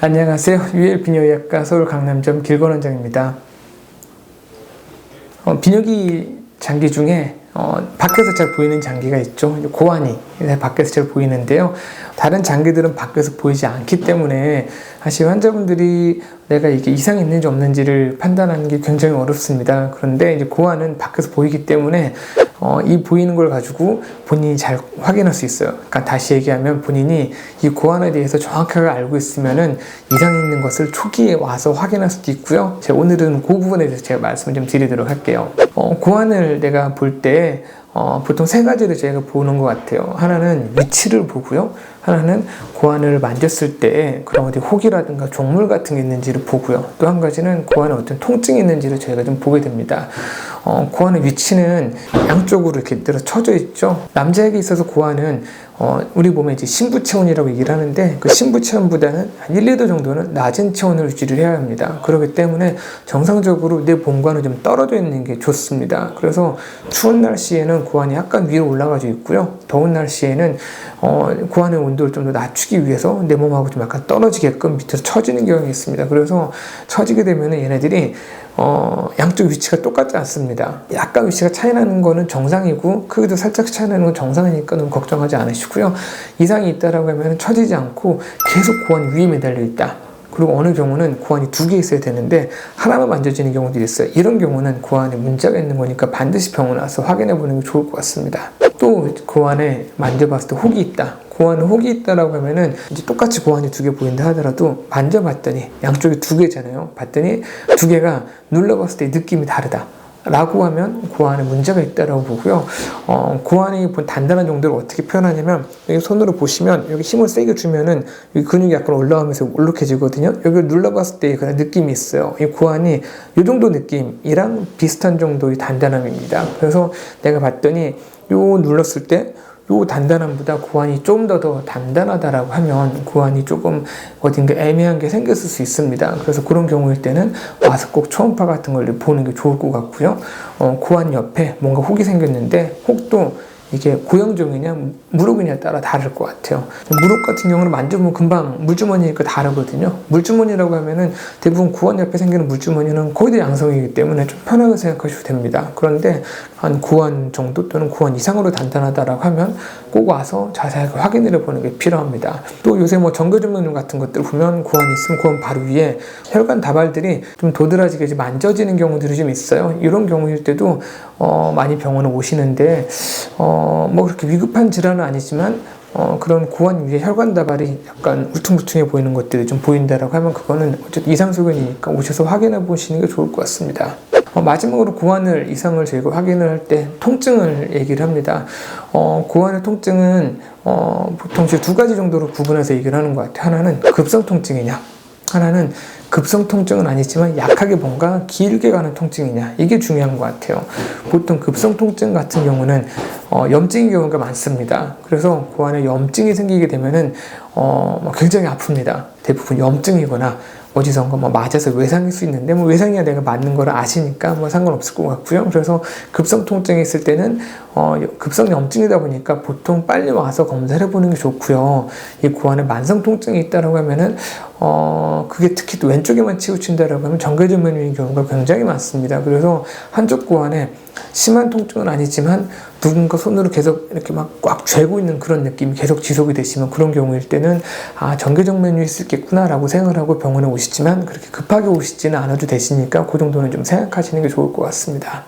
안녕하세요. UL 비뇨의학과 서울 강남점 길건 원장입니다. 비뇨기 장기 중에 밖에서 잘 보이는 장기가 있죠. 고환이 밖에서 잘 보이는데요. 다른 장기들은 밖에서 보이지 않기 때문에 사실 환자분들이 내가 이게 이상이 있는지 없는지를 판단하는 게 굉장히 어렵습니다. 그런데 이제 고환은 밖에서 보이기 때문에 이 보이는 걸 가지고 본인이 잘 확인할 수 있어요. 그러니까 다시 얘기하면 본인이 이 고환에 대해서 정확하게 알고 있으면은 이상이 있는 것을 초기에 와서 확인할 수도 있고요. 제가 오늘은 그 부분에 대해서 제가 말씀을 좀 드리도록 할게요. 고환을 내가 볼 때 보통 세 가지를 제가 보는 것 같아요. 하나는 위치를 보고요. 하나는 고환을 만졌을 때 그런 어디 혹이라든가 종물 같은 게 있는지를 보고요. 또 한 가지는 고환에 어떤 통증이 있는지를 저희가 좀 보게 됩니다. 고환의 위치는 양쪽으로 이렇게 늘어 쳐져 있죠. 남자에게 있어서 고환은 우리 몸에 이제 신부 체온이라고 얘기를 하는데 그 신부 체온보다는 한 1, 2도 정도는 낮은 체온을 유지를 해야 합니다. 그렇기 때문에 정상적으로 내 몸과는 좀 떨어져 있는 게 좋습니다. 그래서 추운 날씨에는 고환이 약간 위로 올라가져 있고요. 더운 날씨에는 고환의 온도를 좀 더 낮추기 위해서 내 몸하고 좀 약간 떨어지게끔 밑으로 처지는 경향이 있습니다. 그래서 처지게 되면은 얘네들이 양쪽 위치가 똑같지 않습니다. 약간 위치가 차이 나는 거는 정상이고 크기도 살짝 차이 나는 건 정상이니까 너무 걱정하지 않으시고요. 이상이 있다라고 하면 처지지 않고 계속 고환 위에 매달려 있다. 그리고 어느 경우는 고환이 두 개 있어야 되는데 하나만 만져지는 경우들이 있어요. 이런 경우는 고환에 문제가 있는 거니까 반드시 병원 와서 확인해 보는 게 좋을 것 같습니다. 또 고환에 만져봤을 때 혹이 있다. 고환에 혹이 있다라고 하면은 이제 똑같이 고환이 두 개 보인다 하더라도 만져봤더니 양쪽이 두 개잖아요. 봤더니 두 개가 눌러봤을 때 느낌이 다르다. 라고 하면 고환에 문제가 있다라고 보고요. 고환이 단단한 정도를 어떻게 표현하냐면 여기 손으로 보시면 여기 힘을 세게 주면은 여기 근육이 약간 올라오면서 울룩해지거든요. 여기를 눌러봤을 때 그런 느낌이 있어요. 이 고환이 이 정도 느낌이랑 비슷한 정도의 단단함입니다. 그래서 내가 봤더니 요 눌렀을 때 요 단단함보다 고환이 좀 더 단단하다라고 하면 고환이 조금 어딘가 애매한 게 생겼을 수 있습니다. 그래서 그런 경우일 때는 와서 꼭 초음파 같은 걸 보는 게 좋을 것 같고요. 고환 옆에 뭔가 혹이 생겼는데 혹도 이게 고형종이냐 무릎이냐에 따라 다를 것 같아요. 무릎 같은 경우는 만져보면 금방 물주머니니까 다르거든요. 물주머니라고 하면은 대부분 고환 옆에 생기는 물주머니는 거의 다 양성이기 때문에 좀 편하게 생각하셔도 됩니다. 그런데 한 고환 정도 또는 고환 이상으로 단단하다라고 하면 꼭 와서 자세하게 확인을 해보는 게 필요합니다. 또 요새 뭐 정교조명용 같은 것들 보면 고환이 있으면 고환 바로 위에 혈관 다발들이 좀 도드라지게 만져지는 경우들이 좀 있어요. 이런 경우일 때도 많이 병원에 오시는데 뭐 그렇게 위급한 질환은 아니지만 그런 고환 위에 혈관 다발이 약간 울퉁불퉁해 보이는 것들이 좀 보인다라고 하면 그거는 어쨌든 이상 소견이니까 오셔서 확인해 보시는 게 좋을 것 같습니다. 마지막으로 고환을 이상을 저희가 확인을 할 때 통증을 얘기를 합니다. 고환의 통증은 보통 두 가지 정도로 구분해서 얘기를 하는 것 같아요. 하나는 급성 통증이냐, 하나는 급성 통증은 아니지만 약하게 뭔가 길게 가는 통증이냐, 이게 중요한 것 같아요. 보통 급성 통증 같은 경우는 염증인 경우가 많습니다. 그래서 고환에 염증이 생기게 되면은 굉장히 아픕니다. 대부분 염증이거나 어디선가 맞아서 외상일 수 있는데 외상이야 내가 맞는 걸 아시니까 상관없을 것 같고요. 그래서 급성 통증이 있을 때는 급성 염증이다 보니까 보통 빨리 와서 검사를 해보는 게 좋고요. 이 고환에 만성 통증이 있다라고 하면은 그게 특히 또 왼쪽에만 치우친다라고 하면 정교조면인 경우가 굉장히 많습니다. 그래서 한쪽 고환에 심한 통증은 아니지만 누군가 손으로 계속 이렇게 꽉 쥐고 있는 그런 느낌이 계속 지속이 되시면 그런 경우일 때는 정교정면류에 있겠구나라고 생각을 하고 병원에 오시지만 그렇게 급하게 오시지는 않아도 되시니까 그 정도는 좀 생각하시는 게 좋을 것 같습니다.